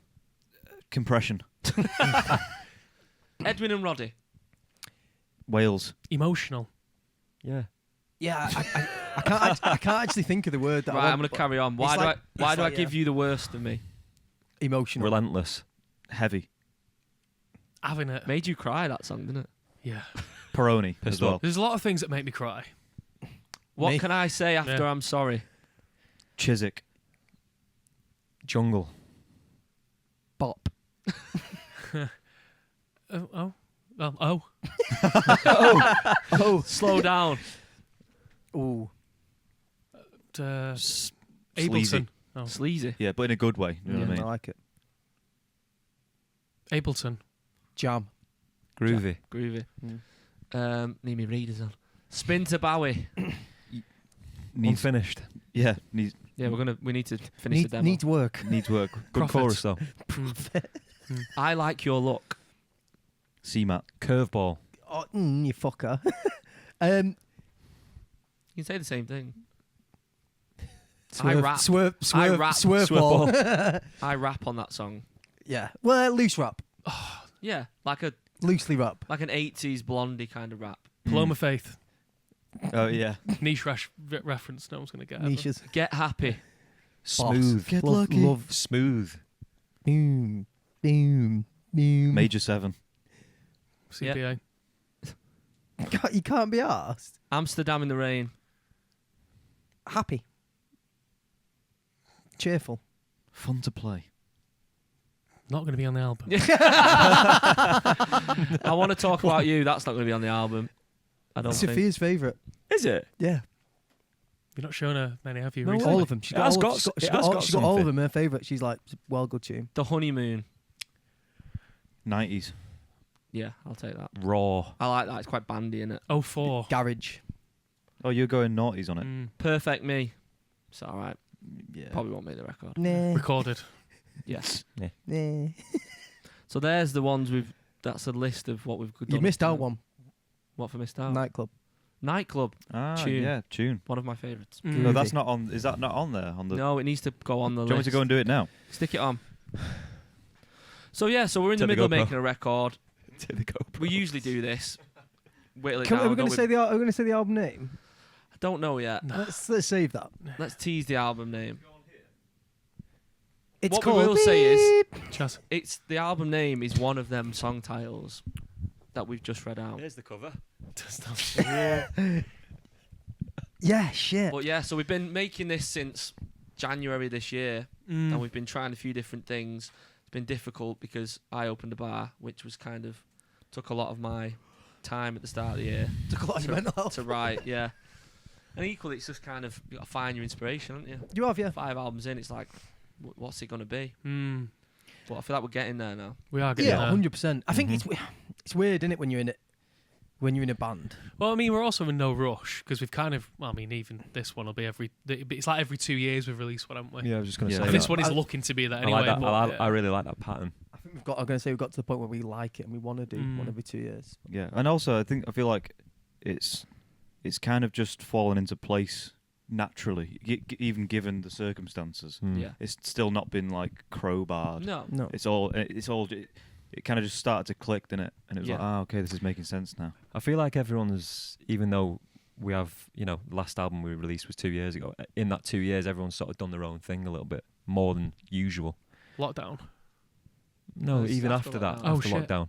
Compression. Edwin and Roddy. Wales. Emotional. Yeah. Yeah, I can't actually think of the word that I Right, want, I'm going to but carry on. Why it's do like- I? Why it's do like, I give you the worst of me? emotional. Relentless. Heavy. Having it. Made you cry, that song, didn't it? Yeah. Peroni as Pistol. well. There's a lot of things that make me cry. What Me? can I say after Yeah. I'm sorry? Chiswick. Jungle. Bop. Oh. Oh. Slow down. Ooh. Sleazy. Ableton. Oh. Sleazy. Yeah, but in a good way. You know what I I mean? like it. Ableton. Jam. Groovy. Groovy. Mm. Need me readers on. Spin to Bowie. Needs, Unfinished. yeah, needs Yeah, we need to finish the demo. Needs work. needs work. Good Profit. chorus though. I like your look. CMAT. Curveball. Oh, you fucker. You can say the same thing. Swerve, rap. Swerve. I rap. Swerve Swerve ball. I rap on that song. Yeah. Well, loose rap. Yeah, like Loosely rap. an 80s blondie kind of rap. Paloma Faith. Oh yeah. Niche reference. No one's going to get it. Niches. Get happy. Smooth. Get love, lucky. Love. Smooth. Boom. Boom. Boom. Major 7. CPA. You can't be asked. Amsterdam in the rain. Happy. Cheerful. Fun to play. Not going to be on the album. I want to talk about you. That's not going to be on the album. I don't think. Sophia's favourite. Is it? Yeah. You've not shown her many, have you? No recently? All of them. She's It has all, got she's s- she's it has all, got she's got all of something. them. Her favourite. She's like, it's a well, good tune. The honeymoon. 90s. Yeah, I'll take that. Raw. I like that. It's quite bandy, isn't it? 04. Garage. Oh, you're going naughties on it. Mm. Perfect Me. It's all right. Yeah. Probably won't make the record. Nah. Recorded. Yes. Nah. So there's the ones we've. That's a list of what we've done. You missed out one. What for missed out? Nightclub. Nightclub. Ah, Tune. yeah, tune. One of my favourites. Mm. No, that's not on. Is that not on there? On the. No, it needs to go on the Do you want me list. to go and do it now? Stick it on. So yeah, so we're in the Take the middle of GoPro. making a record. Take the GoPro. We usually do this. Whittle it Are down. we going go to say with- the? Are we going to say the album name? I don't know yet. Let's save that. Let's tease the album name. It's What we called. will say is- Beep. Chaz. It's the album name is one of them song titles that we've just read out. Here's the cover. Yeah. Shit. But yeah, so we've been making this since January this year, Mm. and we've been trying a few different things. It's been difficult because I opened a bar, which was kind of took a lot of my time at the start of the year Took a lot of your mental health. to write. Yeah, and equally, it's just kind of you got to find your inspiration, haven't you? You have, yeah. 5 albums in, it's like, what's it gonna be? Mm. But I feel like we're getting there now. We are getting Yeah, there. 100%. I think it's weird, isn't it, when you're in it, when you're in a band. Well, I mean, we're also in no rush because we've kind of. Well, I mean, even this one will be it's like every 2 years we've released one, haven't we? Yeah, I was just going to Yeah. say And this that. one is I- looking to be that I anyway. like that. but, I really like that pattern. I think I'm going to say we've got to the point where we like it and we want to do one every 2 years. Yeah, and also I feel like it's kind of just fallen into place naturally, even given the circumstances. Yeah. It's still not been like crowbarred. No. No. It's all. It kind of just started to click, didn't it? And it was Yeah. like, okay, this is making sense now. I feel like everyone's, even though we have, the last album we released was 2 years ago. In that 2 years, everyone's sort of done their own thing a little bit more than usual. Lockdown. No, It's even after after that, lockdown. Oh, after shit. lockdown,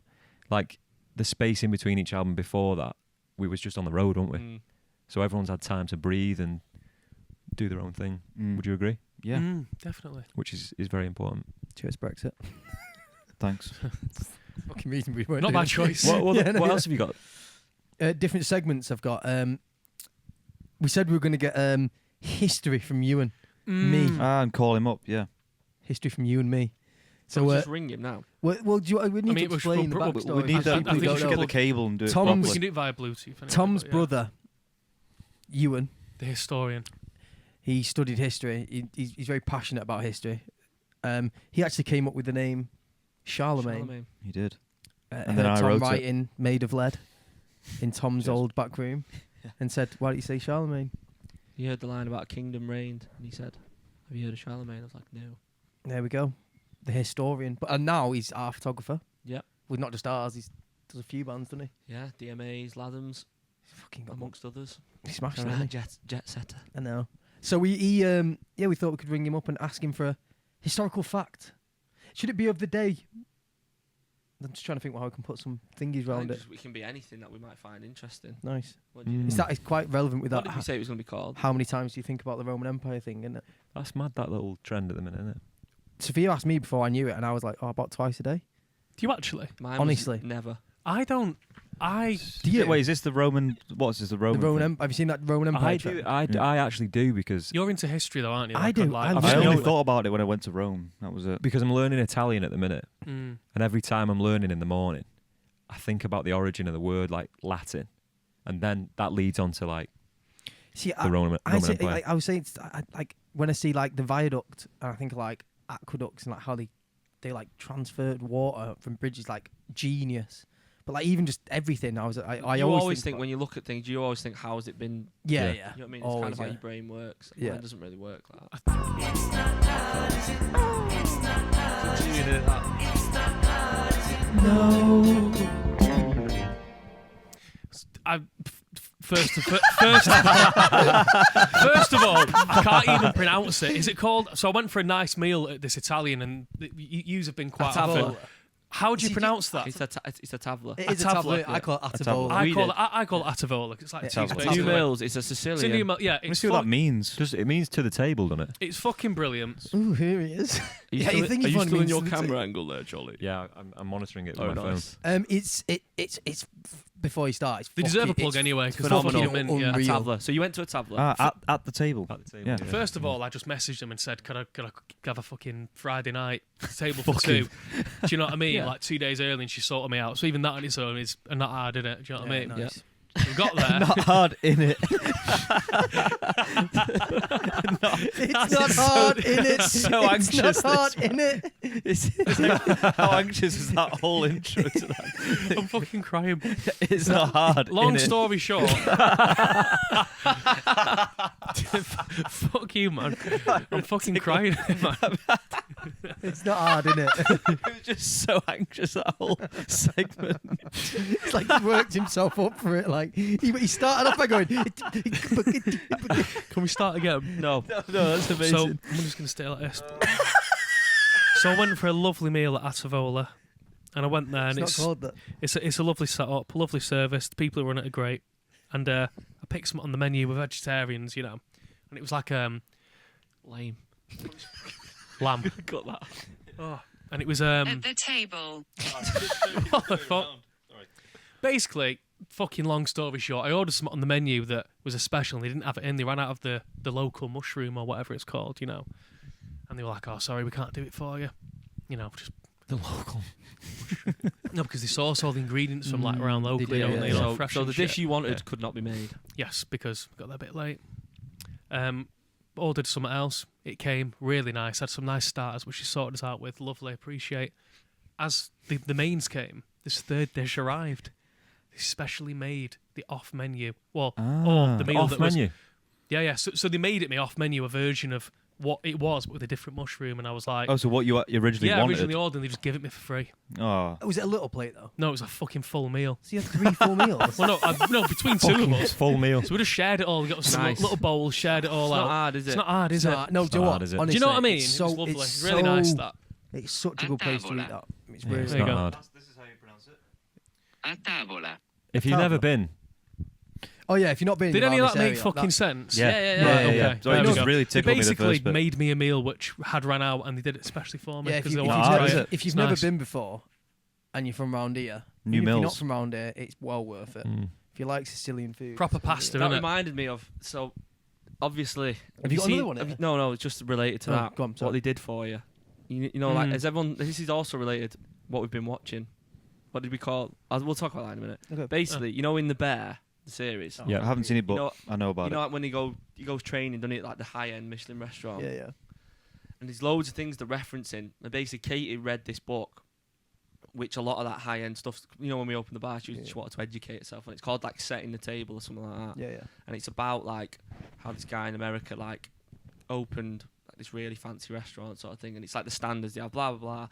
like the space in between each album before that, we was just on the road, weren't we? Mm. So everyone's had time to breathe and do their own thing. Mm. Would you agree? Yeah. Definitely. Which is very important. Cheers, Brexit. Thanks. Fucking reason we weren't Not doing my it. choice. What Yeah, no, yeah. else have you got? Different segments I've got. We said we were going to get history from you and me. And call him up. Yeah. History from you and me. So So, just ring him now. well, do you, we need mean, to we should explain the probably- backstory. We need I that. think We we should should get the plug- cable and do it Tom's- We properly. can do it via Bluetooth. Anyway, Tom's but yeah. brother, Ewan, The historian. he studied history. He's very passionate about history. He actually came up with the name Charlemagne. He did. And then I Tom wrote it. writing Made of Lead in Tom's Cheers. old back room and said, why don't you say Charlemagne? You heard the line about kingdom reigned, and he said, "Have you heard of Charlemagne?" I was like, "No." There we go. The historian. And now he's our photographer. Yep. With not just ours, he does a few bands, doesn't he? Yeah, DMAs, Lathams, He's fucking got amongst others. He smashed it, Right, hasn't he? jet setter. I know. So we thought we could ring him up and ask him for a historical fact. Should it be of the day? I'm just trying to think how I can put some thingies I around think it. it can be anything that we might find interesting. Nice. What do you Is that is quite relevant with What that? did we say it was going to be called? How many times do you think about the Roman Empire thing? Isn't it? That's mad, that little trend at the minute, isn't it? Sophia asked me before I knew it, and I was like, about twice a day. Do you actually? Mine Honestly. was never. I don't. I. Do you? Wait, is this the Roman? What's this? The The Roman? Roman thing? Empire. Have you seen that Roman Empire? I trend? do. I actually do because You're into history though, aren't you? I Like, do. on, like, I I've I love only it. thought about it when I went to Rome. That was it. I'm learning Italian at the minute, Mm. and every time I'm learning in the morning, I think about the origin of the word, like Latin, and then that leads on to like See, the Roman Empire. I was saying, like when I see like the viaduct, and I think like aqueducts and like how they like transferred water from bridges, like genius. But like even just everything, I You always always think about- when you look at things, you always think, "How has it been?" yeah, Yeah. yeah, You know what I mean? It's always, kind of how yeah. your brain works. Yeah. Mine doesn't really work like that. First of all, I can't even pronounce it. Is it called? So I went for a nice meal at this Italian, and yous have been quite. Tavola. often. How do you See, pronounce that? It's a tavla. It is a Tavola, tavola. I call it tavola. atavola. I call it Atavola. 'Cause it's like Yeah, cheese Tavola. based. New anyway. Mills. It's a It's a Sicilian. new yeah, Let me it's see what that means. It means to the table, doesn't it? It's fucking brilliant. Ooh, here he is. Are you Yeah, still, you think are he's you on still in means your to the camera angle there, Charlie? Yeah, I'm monitoring it with Oh, my nice. It's before he starts. They deserve a plug anyway because phenomenal. fucking mint, yeah. Unreal. A tavla. So you went to a tavla. At the table. phone at the table. Yeah. First of all, I just messaged him and said, "Could I have a fucking Friday night table for two?" Do you know what I mean? Yeah. Like 2 days early, and she sorted me out. So even that on its own is not hard, is it? Do you know what I mean? Nice. We got there. Not hard in it. It's not hard in it. so anxious, It's not hard this in it. How anxious is that whole intro to that? I'm fucking crying. It's not hard. Long in story short. Fuck you, man. I'm fucking crying, man. It's not hard in it. It. He was just so anxious that whole segment. It's like he worked himself up for it. Like he started off by going. Can we start again? No. No, that's So amazing. I'm just going to stay like this. So I went for a lovely meal at Atavola, and I went there, and It's not called that. it's a lovely setup, lovely service. The people who run it are great, and I picked something on the menu with vegetarians, you know, and it was like Lame. lamb, Got that. and it was At the table. what the fuck? Basically, fucking long story short, I ordered something on the menu that was a special, and they didn't have it in. They ran out of the local mushroom or whatever it's called, you know, and they were like, "Oh, sorry, we can't do it for you," you know, just The local. no, because they source all the ingredients from like around locally, do, don't yeah. they? You know, So, fresh so and the shit. dish you wanted Yeah. could not be made. Yes, because we got there a bit late. Ordered something else. It came really nice. Had some nice starters, which she sorted us out with. Lovely, appreciate. As the mains came, this third dish arrived. They specially made the off menu. Well, or the meal Off that menu. was Yeah. So they made it me off menu a version of what it was, but with a different mushroom, and I was like, Oh, so what you originally yeah, wanted? originally ordered, and they just give it me for free. Oh, Was it a little plate though? No, it was a fucking full meal. So you had 3 full meals. Well, no, between two of Fucking us. full meal. So we just shared it all. We got some Nice. little bowls, shared it all It's out. not hard, is It's it? not hard, is No, it? no, It's do you not know hard, what? is it? Honestly, Do you know what I mean? It's It was lovely. It's Really nice, that. It's such a good place to eat that. It's Yeah, really it's There you not go. hard. this is how you pronounce it. A tavola. If you've never Tavola. been, Oh yeah, if you're not been. Did any of around that this make area, fucking that- sense? Yeah. Yeah. Right, yeah. okay. So There it we just go. really They tickled me the basically first bit. made me a meal which had run out, and they did it especially for me Yeah, if, because you, they if, wanted you've to Ah, try is never, it? if you've It's never nice. been before, and you're from round here, New even if you're not Mills. from round here, it's well worth it. If you like Sicilian food, Proper it's pasta, really- That innit? reminded me of, so obviously. Have you got seen, another one have here? you- No, it's just related to Oh, that. go on, sorry. What they did for you. You know, like, Mm. as everyone, this is also related what we've been watching. What did we call? We'll talk about that in a minute. Okay. Basically, you know, in The Bear, the series. Oh, Yeah. I haven't seen it, but You know- I know about You know, it. like when he goes training, doesn't it, like the high-end Michelin restaurant. Yeah, yeah. And there's loads of things they're referencing. And basically, Katie read this book, which a lot of that high-end stuff. You know, when we opened the bar, she wanted to educate herself, and it's called like Setting the Table or something like that. Yeah, yeah. And it's about like how this guy in America like opened like this really fancy restaurant sort of thing, and it's like the standards they have, blah blah blah.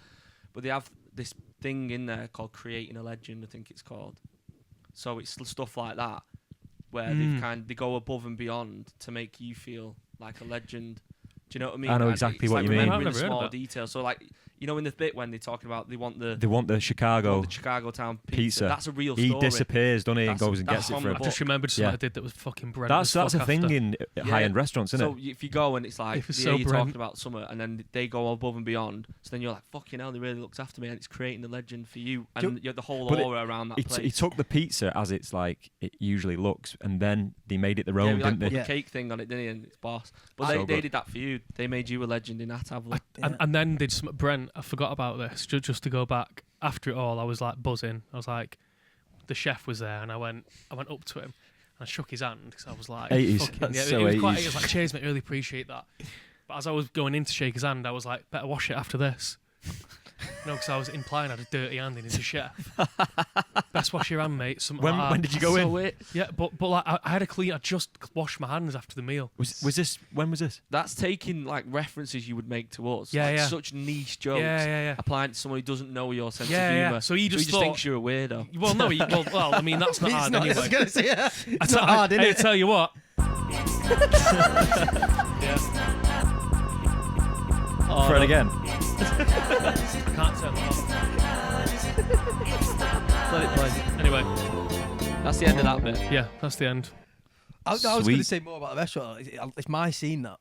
But they have this thing in there called creating a legend, I think it's called. So it's stuff like that where they go above and beyond to make you feel like a legend. Do you know what I mean? I know Like, exactly it's what like you mean. remembering I've the never heard small of that. details. So like, you know, in the bit when they're talking about they want the Chicago Chicago town pizza. That's a real He story. disappears, doesn't he, and That's- goes and that's gets it from for the him. I just remembered something Yeah. I did that was fucking bread. That's a thing in high-end restaurants, isn't So it? if you go and it's like It was the so you're Brent. talking about summer, and then they go above and beyond, so then you're like, fucking hell, they really looked after me, and it's creating the legend for you, and you're the whole But aura around that He place. took the pizza as it's like it usually looks, and then they made it their yeah, own, we like didn't put they? the Yeah. cake thing on it, didn't he? And it's boss. But So they good. did that for you. They made you a legend in Atavla. And then did some Brent. I forgot about this. Just to go back after it all, I was like buzzing. I was like, the chef was there, and I went up to him and I shook his hand because I was like, 80s. fucking- That's yeah, so it was quite. 80s. It was like, cheers, mate. Really appreciate that. But as I was going in to shake his hand, I was like, better wash it after this. No, because I was implying I had a dirty hand and he's a chef. Best wash your hand, mate. Something like that. When did you go in? So Yeah, but like I had a clean. I just washed my hands after the meal. Was this? When was this? that's taking like references you would make to us. Yeah, like, yeah. such niche jokes. Yeah. Applying to someone who doesn't know your sense Yeah, of yeah. humour. So he just thought- thinks you're a weirdo. Well, no, well, I mean that's not It's hard not, I anyway. was gonna say, yeah. I It's tell- not hard, I innit? tell you what. Oh, Fred no, again. I can't turn that off. Let it play. Anyway, That's the end of that bit. yeah, that's the end. I was going Sweet. to say more about the restaurant. It's my scene that.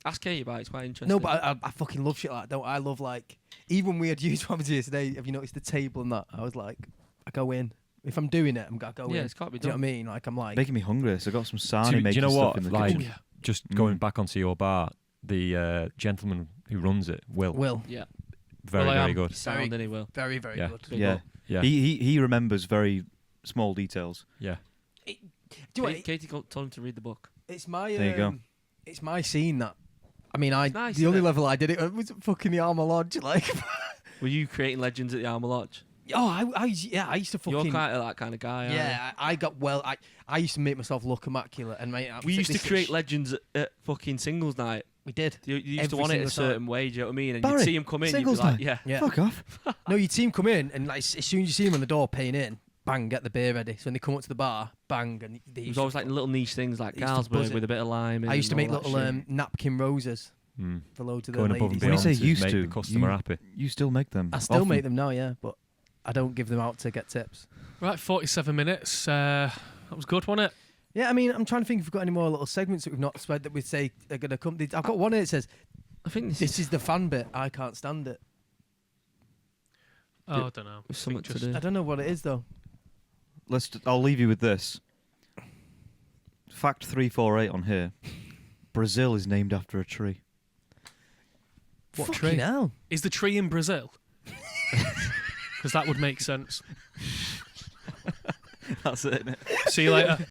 Ask Katie about it. It's quite interesting. No, but I fucking love shit like that. Don't I? love like even when we had used one here today. Have you noticed the table and that? I was like, I go in. If I'm doing it, I'm gonna go yeah, in. it's got to be Do you know done. what I mean? Like I'm like, Making me hungry. So I got some sarnie Do you making know stuff what? in the Like, kitchen. yeah. Just Mm. going back onto your bar, the gentleman who runs it, Will, Yeah. very Well, I very am. good. Sound anyway. very very Yeah. good. Big Yeah. up. Yeah, He remembers very small details. yeah. Do you know what? Katie told him to read the book. It's my There you go. It's my scene that. I mean, It's nice, the only isn't it? level I did it was fucking the Armour Lodge. Like, Were you creating legends at the Armour Lodge? I used to fucking. You're quite that kind of guy. aren't you? Yeah, I got well. I used to make myself look immaculate, and mate, We used to create legends at fucking singles night. We did. You used to Every want it a single certain way. Do you know what I mean? And Barry, you'd see him come in, you'd be singles like, night. yeah. Yeah. Fuck off. No, your team come in, and like as soon as you see them on the door paying in, bang, get the beer ready. So when they come up to the bar, bang, and they It was always like little niche things like They used to buzz Carlsberg it. with a bit of lime. I used to and make all that little shit. napkin roses Mm. for loads of the Going ladies. above and When you beyond say to used make to, the customer you- happy. You still make them. I still often. make them now, yeah, but I don't give them out to get tips. Right, 47 minutes. That was good, wasn't it? Yeah, I mean, I'm trying to think if we've got any more little segments that we've not spread that we say are going to come. I've got one here that says, I think "This is the fan bit. I can't stand it." Oh, I don't know. There's something to Just- do. I don't know what it is though. I'll leave you with this. Fact 348 on here. Brazil is named after a tree. What Fucking tree? hell. Is the tree in Brazil? Because that would make sense. That's it. See you later.